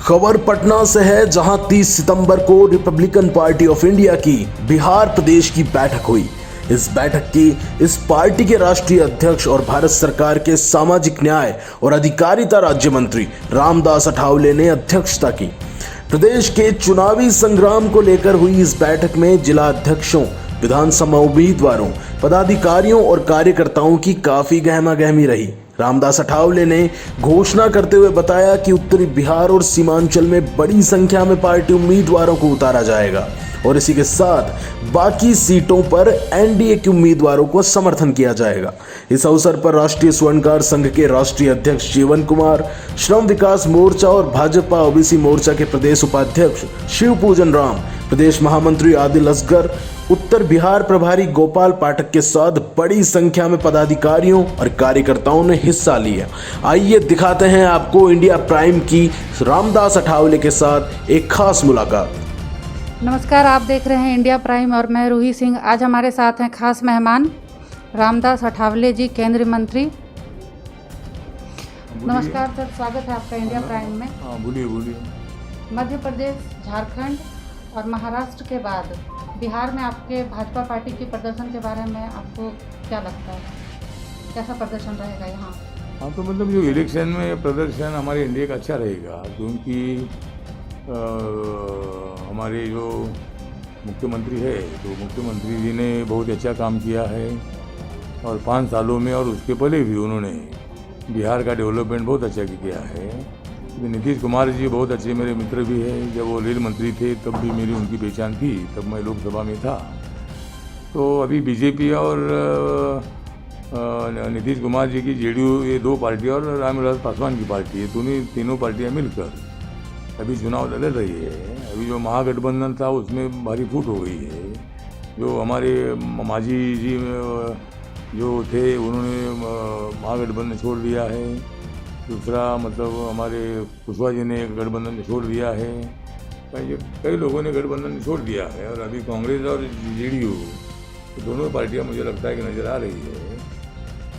खबर पटना से है, जहां 30 सितंबर को रिपब्लिकन पार्टी ऑफ इंडिया की बिहार प्रदेश की बैठक हुई। इस बैठक की इस पार्टी के राष्ट्रीय अध्यक्ष और भारत सरकार के सामाजिक न्याय और अधिकारिता राज्य मंत्री रामदास अठावले ने अध्यक्षता की। प्रदेश के चुनावी संग्राम को लेकर हुई इस बैठक में जिला अध्यक्षों, विधानसभा उम्मीदवारों, पदाधिकारियों और कार्यकर्ताओं की काफी गहमागहमी रही। रामदास अठावले ने घोषणा करते हुए बताया कि उत्तरी बिहार और सीमांचल में बड़ी संख्या में पार्टी उम्मीदवारों को उतारा जाएगा और इसी के साथ बाकी सीटों पर एनडीए के उम्मीदवारों को समर्थन किया जाएगा। इस अवसर पर राष्ट्रीय स्वर्णकार संघ के राष्ट्रीय अध्यक्ष जीवन कुमार, श्रम विकास मोर्चा और भाजपा ओबीसी मोर्चा के प्रदेश उपाध्यक्ष शिव पूजन राम, प्रदेश महामंत्री आदिल असगर, उत्तर बिहार प्रभारी गोपाल पाठक के साथ बड़ी संख्या में पदाधिकारियों और कार्यकर्ताओं ने हिस्सा लिया। आइए दिखाते हैं आपको इंडिया प्राइम की रामदास अठावले के साथ एक खास मुलाकात। नमस्कार, आप देख रहे हैं इंडिया प्राइम और मैं रूही सिंह। आज हमारे साथ हैं खास मेहमान रामदास अठावले जी, केंद्रीय मंत्री। नमस्कार सर, स्वागत है आपका इंडिया प्राइम में। हाँ, बोलिए। मध्य प्रदेश, झारखंड और महाराष्ट्र के बाद बिहार में आपके भाजपा पार्टी के प्रदर्शन के बारे में आपको क्या लगता है? कैसा प्रदर्शन रहेगा यहाँ? हाँ, तो मतलब जो इलेक्शन में प्रदर्शन हमारे इंडिया का अच्छा रहेगा, क्योंकि हमारे जो मुख्यमंत्री है, तो मुख्यमंत्री जी ने बहुत अच्छा काम किया है और 5 सालों में और उसके पहले भी उन्होंने बिहार का डेवलपमेंट बहुत अच्छा किया है। नीतीश कुमार जी बहुत अच्छे मेरे मित्र भी हैं। जब वो रेल मंत्री थे तब भी मेरी उनकी पहचान थी, तब मैं लोकसभा में था। तो अभी बीजेपी और नीतीश कुमार जी की जेडीयू, ये 2 पार्टी और रामविलास पासवान की पार्टी है, तीनों पार्टियां मिलकर अभी चुनाव लड़ रही है। अभी जो महागठबंधन था उसमें भारी फूट हो गई है। जो हमारे मांझी जी जो थे उन्होंने महागठबंधन छोड़ दिया है। दूसरा मतलब हमारे कुशवाहा जी ने गठबंधन छोड़ दिया है। कई लोगों ने गठबंधन छोड़ दिया है और अभी कांग्रेस और जेडीयू दोनों पार्टियां मुझे लगता है कि नज़र आ रही है।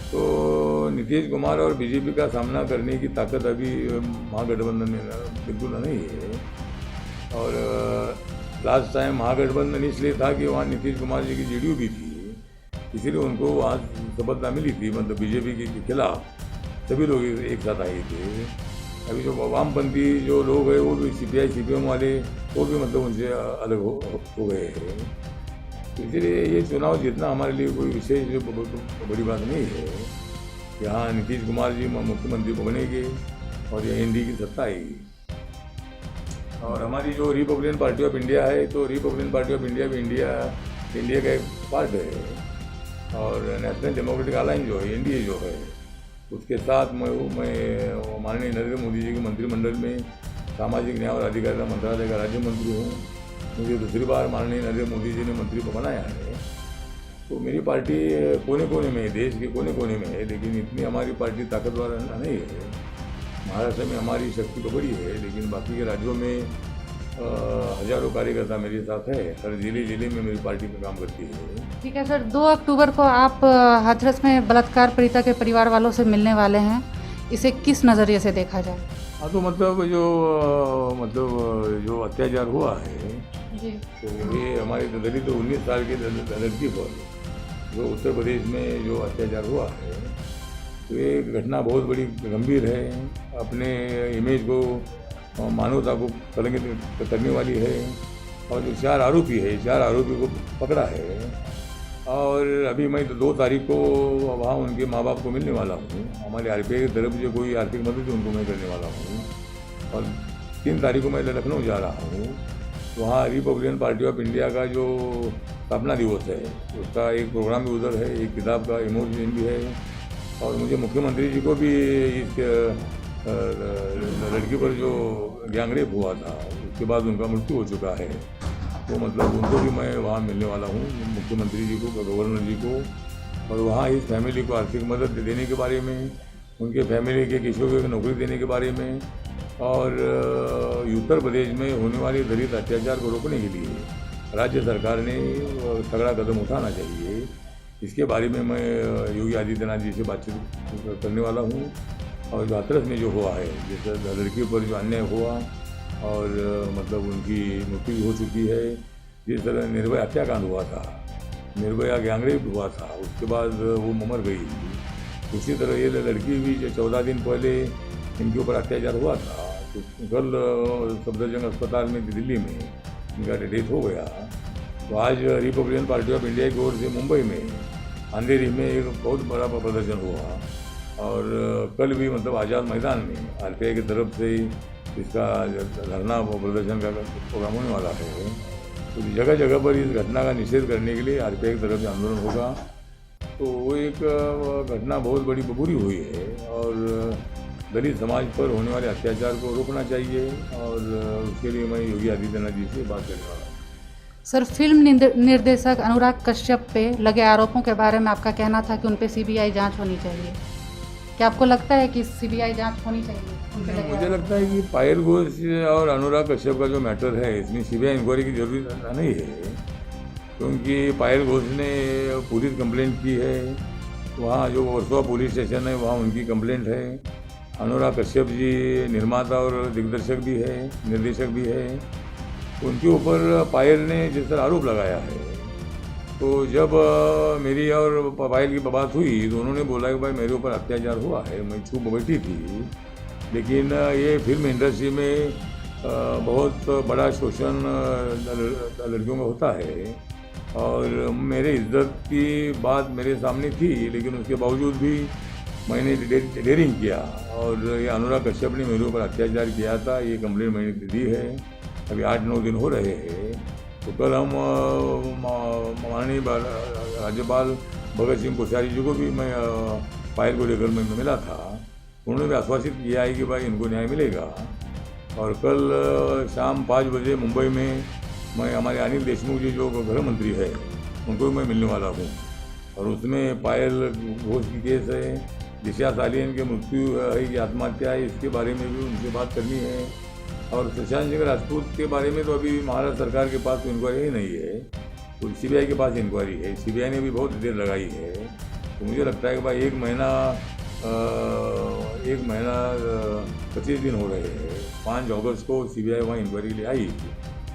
तो नीतीश कुमार और बीजेपी का सामना करने की ताकत अभी महागठबंधन में बिल्कुल नहीं है। और लास्ट टाइम महागठबंधन इसलिए था कि वहाँ नीतीश कुमार जी की जेडीयू भी थी, इसीलिए उनको वहाँ सफलता मिली थी, मतलब बीजेपी के खिलाफ सभी लोग एक साथ आए थे। अभी जो वामपंथी जो लोग हैं वो भी सीपीआई सीपीएम वाले, वो भी मतलब उनसे अलग हो गए हैं। तो इसीलिए ये चुनाव जीतना हमारे लिए कोई विशेष जो बड़ी बात नहीं है। यहाँ नीतीश कुमार जी मुख्यमंत्री बनेंगे और ये एनडीए की सत्ता आएगी। और हमारी जो रिपब्लिकन पार्टी ऑफ इंडिया है, तो रिपब्लिकन पार्टी ऑफ इंडिया भी इंडिया का एक पार्ट है। और नेशनल डेमोक्रेटिक अलायंस जो है, एनडीए जो है, उसके साथ मैं माननीय नरेंद्र मोदी जी के मंत्रिमंडल में सामाजिक न्याय और अधिकारिता मंत्रालय का राज्य मंत्री हूँ। मुझे दूसरी बार माननीय नरेंद्र मोदी जी ने मंत्री को बनाया है। तो मेरी पार्टी कोने कोने में है, देश के कोने कोने में है, लेकिन इतनी हमारी पार्टी ताकतवर नहीं है। महाराष्ट्र में हमारी शक्ति तो बड़ी है, लेकिन बाकी के राज्यों में हजारों कार्यकर्ता मेरे साथ है। हर जिले में मेरी पार्टी में काम करती है। ठीक है सर, 2 अक्टूबर को आप हाथरस में बलात्कार पीड़िता के परिवार वालों से मिलने वाले हैं। इसे किस नज़रिए से देखा जाए? हाँ, तो मतलब जो अत्याचार हुआ है जी, तो ये हमारे दलित 19 साल के लड़की पर जो उत्तर प्रदेश में जो अत्याचार हुआ है, तो ये घटना बहुत बड़ी गंभीर है। अपने इमेज को, मानवता को कलंकित करने वाली है। और जो 4 आरोपी है, 4 आरोपी को पकड़ा है। और अभी मैं 2 तारीख को वहाँ उनके माँ बाप को मिलने वाला हूँ। हमारे आरपीआई की तरफ जो कोई आर्थिक मदद उनको मैं करने वाला हूँ। और 3 तारीख को मैं लखनऊ जा रहा हूँ। वहाँ रिपब्लिकन पार्टी ऑफ इंडिया का जो स्थापना दिवस है, उसका एक प्रोग्राम भी उधर है, एक किताब का इमोशन भी है। और मुझे मुख्यमंत्री जी को भी इस लड़की पर जो गैंगरेप हुआ था, उसके बाद उनका मृत्यु हो चुका है, तो मतलब उनको भी मैं वहाँ मिलने वाला हूँ, मुख्यमंत्री जी को, गवर्नर जी को। और वहाँ इस फैमिली को आर्थिक मदद देने के बारे में, उनके फैमिली के किशोरियों को नौकरी देने के बारे में, और उत्तर प्रदेश में होने वाले दलित अत्याचार को रोकने के लिए राज्य सरकार ने तगड़ा कदम उठाना चाहिए। इसके बारे में मैं योगी आदित्यनाथ जी से बातचीत करने वाला हूँ। और जो हाथरस में जो हुआ है, जैसे लड़कियों पर जो अन्याय हुआ, और मतलब उनकी मृत्यु हो चुकी है। जिस तरह निर्भया हत्याकांड हुआ था, निर्भया गैंगरेप हुआ था, उसके बाद वो मर गई। उसी तरह ये लड़की भी जो 14 दिन पहले इनके ऊपर अत्याचार हुआ था, तो कल सफदरजंग अस्पताल में दिल्ली में इनका डेथ हो गया। तो आज रिपब्लिकन पार्टी ऑफ इंडिया की ओर से मुंबई में अंधेरी में एक बहुत बड़ा प्रदर्शन हुआ। और कल भी मतलब आज़ाद मैदान में आरपीआई की तरफ से इसका धरना प्रदर्शन का प्रोग्राम होने वाला है। तो जगह जगह पर इस घटना का निषेध करने के लिए आरपीआई की तरफ से आंदोलन होगा। तो वो एक घटना बहुत बड़ी बुरी हुई है और दलित समाज पर होने वाले अत्याचार को रोकना चाहिए, और उसके लिए मैं योगी आदित्यनाथ जी से बात करने वाला हूँ। सर, फिल्म निर्देशक अनुराग कश्यप पे लगे आरोपों के बारे में आपका कहना था कि उन पे सीबीआई जांच होनी चाहिए। क्या आपको लगता है कि सीबीआई जांच होनी चाहिए? मुझे लगता है कि पायल घोष और अनुराग कश्यप का जो मैटर है, इसमें सीबीआई इंक्वायरी की जरूरत नहीं है, क्योंकि पायल घोष ने पुलिस कंप्लेंट की है। वहाँ जो वर्सोवा पुलिस स्टेशन है वहाँ उनकी कंप्लेंट है। अनुराग कश्यप जी निर्माता और दिग्दर्शक भी है, निर्देशक भी है। उनके ऊपर पायल ने जिस तरह आरोप लगाया है, तो जब मेरी और पायल की बात हुई तो उन्होंने बोला कि भाई मेरे ऊपर अत्याचार हुआ है, मैं चुप बैठी थी। लेकिन ये फिल्म इंडस्ट्री में बहुत बड़ा शोषण लड़कियों में होता है, और मेरे इज्जत की बात मेरे सामने थी, लेकिन उसके बावजूद भी मैंने डेयरिंग किया और ये अनुराग कश्यप ने मेरे ऊपर अत्याचार किया था। ये कंप्लेंट मैंने दी है, अभी 8-9 दिन हो रहे हैं। तो कल हम माननीय राज्यपाल भगत सिंह कोश्यारी जी को भी मैं पायल को लेकर मैं मिला था। उन्होंने भी आश्वासित किया है कि भाई इनको न्याय मिलेगा। और कल शाम 5 बजे मुंबई में मैं हमारे अनिल देशमुख जी जो गृह मंत्री है उनको भी मैं मिलने वाला हूँ, और उसमें पायल घोष की केस है, दिशा सालियन की मृत्यु है कि आत्महत्या है, इसके बारे में भी उनसे बात करनी है। और सुशांत सिंह राजपूत के बारे में तो अभी महाराष्ट्र सरकार के पास तो इंक्वायरी ही नहीं है, तो सीबीआई के पास इंक्वायरी है। सीबीआई ने भी बहुत देर लगाई है। तो मुझे लगता है कि भाई एक महीना 25 दिन हो रहे हैं। 5 अगस्त को सीबीआई वहाँ इंक्वायरी के लिए आई थी,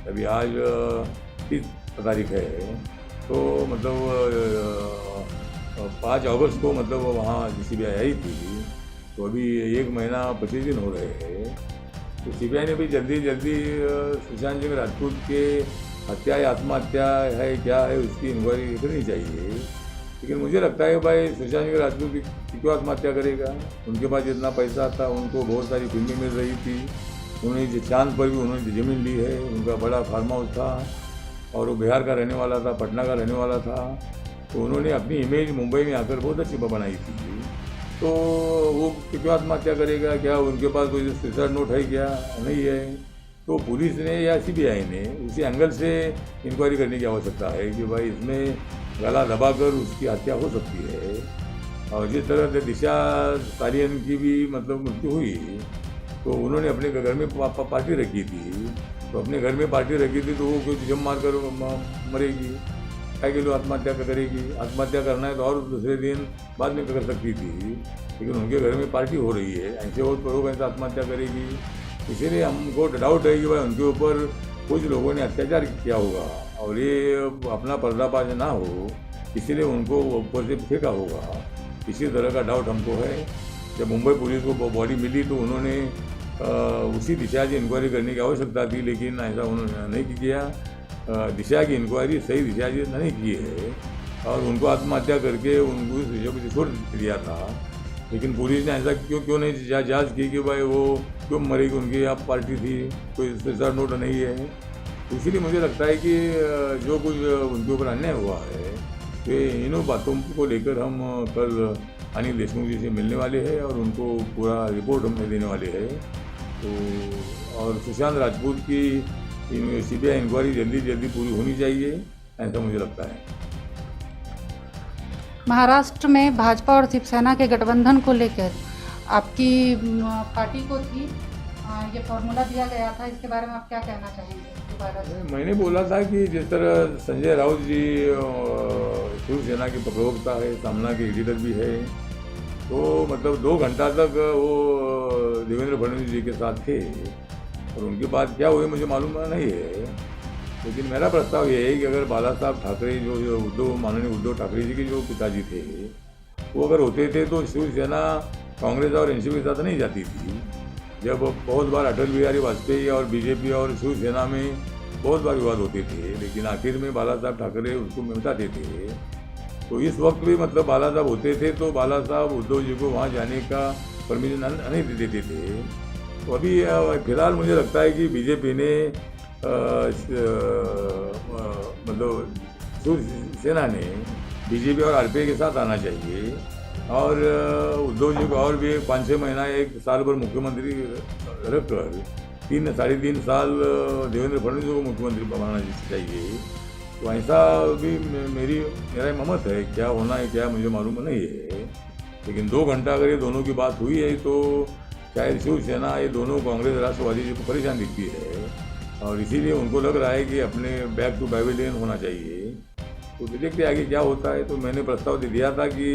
अभी आज 30 तारीख है, तो मतलब 5 अगस्त को मतलब वहाँ सीबीआई आई थी। तो अभी 1 महीना 25 दिन हो रहे हैं। तो सीबीआई ने भी जल्दी सुशांत सिंह राजपूत के हत्या या आत्महत्या है क्या है उसकी इंक्वायरी करनी चाहिए। लेकिन मुझे लगता है भाई सुशांत सिंह राजपूत की क्यों आत्महत्या करेगा? उनके पास जितना पैसा था, उनको बहुत सारी फिल्में मिल रही थी, उन्होंने चांद पर भी उन्होंने ज़मीन ली है, उनका बड़ा फार्म हाउस था, और वो बिहार का रहने वाला था, पटना का रहने वाला था। तो उन्होंने अपनी इमेज मुंबई में आकर बहुत अच्छी बनाई थी। तो वो क्यों आत्महत्या करेगा? क्या उनके पास कोई सुसाइड नोट है क्या? नहीं है। तो पुलिस ने या सीबीआई ने उसी एंगल से इंक्वायरी करने की आवश्यकता है कि भाई इसमें गला दबाकर उसकी हत्या हो सकती है। और जिस तरह से दिशा सालियन की भी मतलब मृत्यु हुई, तो उन्होंने अपने घर में पार्टी रखी थी, तो अपने घर में पार्टी रखी थी तो वो क्यों जम मार कर मरेगी? क्या के लिए आत्महत्या करेगी? आत्महत्या करना है तो और दूसरे दिन बाद में कर सकती थी, लेकिन उनके घर में पार्टी हो रही है, ऐसे हो तो ऐसा आत्महत्या करेगी। इसीलिए हमको डाउट है कि भाई उनके ऊपर कुछ लोगों ने अत्याचार किया होगा, और ये अपना पर्दाफाश ना हो इसीलिए उनको ऊपर से फेंका होगा। इसी तरह का डाउट हमको है। जब मुंबई पुलिस को बॉडी मिली तो उन्होंने उसी दिशा की इंक्वायरी करने की आवश्यकता थी, लेकिन ऐसा उन्होंने नहीं किया। दिशा की इंक्वायरी सही दिशा की नहीं की है, और उनको आत्महत्या करके उनको इस विषय को छोड़ दिया था। लेकिन पुलिस ने ऐसा क्यों नहीं जांच की कि भाई वो क्यों मरेगी? उनकी आप पार्टी थी, कोई सुसाइड नोट नहीं है। इसीलिए मुझे लगता है कि जो कुछ उनके ऊपर अन्याय हुआ है, तो इन्हों बातों को लेकर हम कल अनिल देशमुख जी से मिलने वाले हैं और उनको पूरा रिपोर्ट हम देने वाले हैं। तो और सुशांत राजपूत की सीबीआई इंक्वायरी जल्दी पूरी होनी चाहिए, ऐसा मुझे लगता है। महाराष्ट्र में भाजपा और शिवसेना के गठबंधन को लेकर आपकी पार्टी को थी ये फॉर्मूला दिया गया था, इसके बारे में आप क्या कहना चाहेंगे? मैंने बोला था कि जिस तरह संजय राउत जी शिवसेना के प्रवक्ता है, सामना के एडिटर भी है, तो मतलब 2 घंटा तक वो देवेंद्र फडणवीस जी के साथ थे। और उनके बाद क्या हुए मुझे मालूम नहीं है। लेकिन मेरा प्रस्ताव ये है कि अगर बाला साहब ठाकरे जो माननीय उद्धव ठाकरे जी के जो पिताजी थे वो अगर होते थे तो शिवसेना कांग्रेस और एनसीपी के साथ नहीं जाती थी। जब बहुत बार अटल बिहारी वाजपेयी और बीजेपी और शिवसेना में बहुत बार विवाद होते थे, लेकिन आखिर में बाला साहब ठाकरे उसको मिटाते थे। तो इस वक्त भी मतलब बाला साहब होते थे तो बाला साहब उद्धव जी को वहाँ जाने का परमिशन नहीं देते थे। तो अभी फिलहाल मुझे लगता है कि बीजेपी ने मतलब शिवसेना ने बीजेपी और आरपीआई के साथ आना चाहिए और उद्धव जी को और भी 5-6 महीना 1 साल भर मुख्यमंत्री रखकर 3-3.5 साल देवेंद्र फडणवीस को मुख्यमंत्री बनाना चाहिए। तो ऐसा भी मेरा मत है, क्या होना है क्या मुझे मालूम नहीं है। लेकिन 2 घंटा अगर ये दोनों की बात हुई है तो शायद शिवसेना ये दोनों कांग्रेस राष्ट्रवादी जी को परेशान दिखती है और इसीलिए उनको लग रहा है कि अपने बैक टू पैवेलियन होना चाहिए। तो देखते आगे क्या होता है। तो मैंने प्रस्ताव दे दिया था कि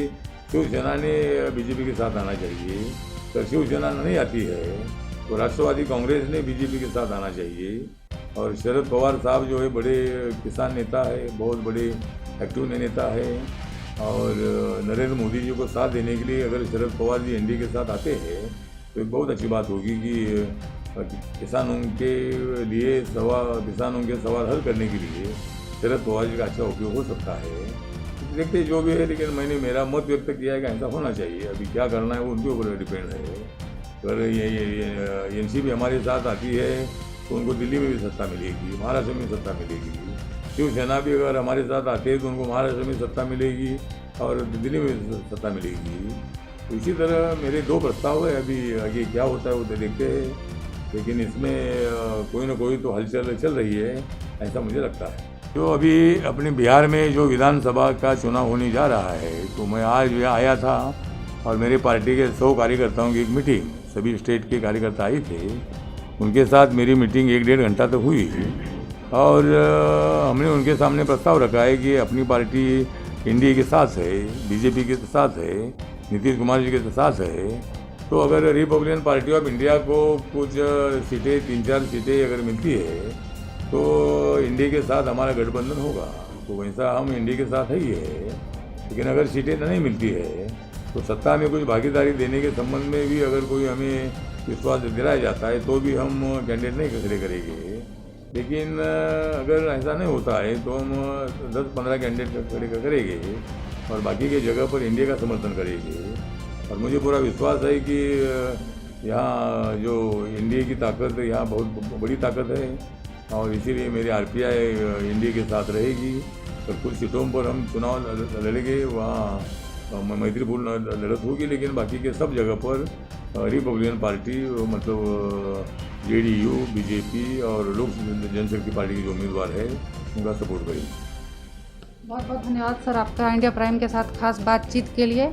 शिवसेना ने बीजेपी के साथ आना चाहिए। तो शिवसेना नहीं आती है तो राष्ट्रवादी कांग्रेस ने बीजेपी के साथ आना चाहिए। और शरद पवार साहब जो है बड़े किसान नेता है, बहुत बड़े एक्टिव नेता है और नरेंद्र मोदी जी को साथ देने के लिए अगर शरद पवार जी एनडीए के साथ आते हैं तो एक बहुत अच्छी बात होगी कि किसानों के सवाल हल करने के लिए शरद पवार जी का अच्छा उपयोग हो सकता है। देखते जो भी है, लेकिन मैंने मेरा मत व्यक्त किया है कि ऐसा होना चाहिए। अभी क्या करना है वो उनके ऊपर डिपेंड है। अगर ये एनसीपी हमारे साथ आती है तो उनको दिल्ली में भी सत्ता मिलेगी, महाराष्ट्र में सत्ता मिलेगी। शिवसेना भी अगर हमारे साथ आते हैं तो उनको महाराष्ट्र में सत्ता मिलेगी और दिल्ली में सत्ता मिलेगी। तो इसी तरह मेरे 2 प्रस्ताव है। अभी आगे क्या होता है वो देखते हैं, लेकिन इसमें कोई ना कोई तो हलचल चल रही है, ऐसा मुझे लगता है। जो अभी अपने बिहार में जो विधानसभा का चुनाव होने जा रहा है तो मैं आज यहाँ आया था और मेरे पार्टी के 100 कार्यकर्ताओं की एक मीटिंग, सभी स्टेट के कार्यकर्ता आए थे, उनके साथ मेरी मीटिंग 1-1.5 घंटा तक हुई और हमने उनके सामने प्रस्ताव रखा है कि अपनी पार्टी एनडीए के साथ है, बीजेपी के साथ है, नीतीश कुमार जी के साथ है। तो अगर रिपब्लिकन पार्टी ऑफ इंडिया को कुछ सीटें 3-4 सीटें अगर मिलती है तो एनडीए के साथ हमारा गठबंधन होगा। तो वैसा हम एनडीए के साथ ही है। लेकिन अगर सीटें नहीं मिलती है तो सत्ता में कुछ भागीदारी देने के संबंध में भी अगर कोई हमें विश्वास दिलाया जाता है तो भी हम कैंडिडेट नहीं खड़े करेंगे। लेकिन अगर ऐसा नहीं होता है तो हम 10-15 कैंडिडेट खड़े करेंगे और बाकी के जगह पर एनडीए का समर्थन करेंगे। और मुझे पूरा विश्वास है कि यहाँ जो एनडीए की ताकत यहाँ बहुत बड़ी ताकत है और इसीलिए मेरी आरपीआई एनडीए के साथ रहेगी। और कुछ सीटों पर हम चुनाव लड़ेंगे, वहाँ मैत्रीपूर्ण लड़त होगी, लेकिन बाकी के सब जगह पर रिपब्लिकन पार्टी मतलब जेडीयू, बीजेपी और लोक जनशक्ति पार्टी के जो उम्मीदवार है उनका सपोर्ट करेंगे। बहुत बहुत धन्यवाद सर आपका इंडिया प्राइम के साथ खास बातचीत के लिए।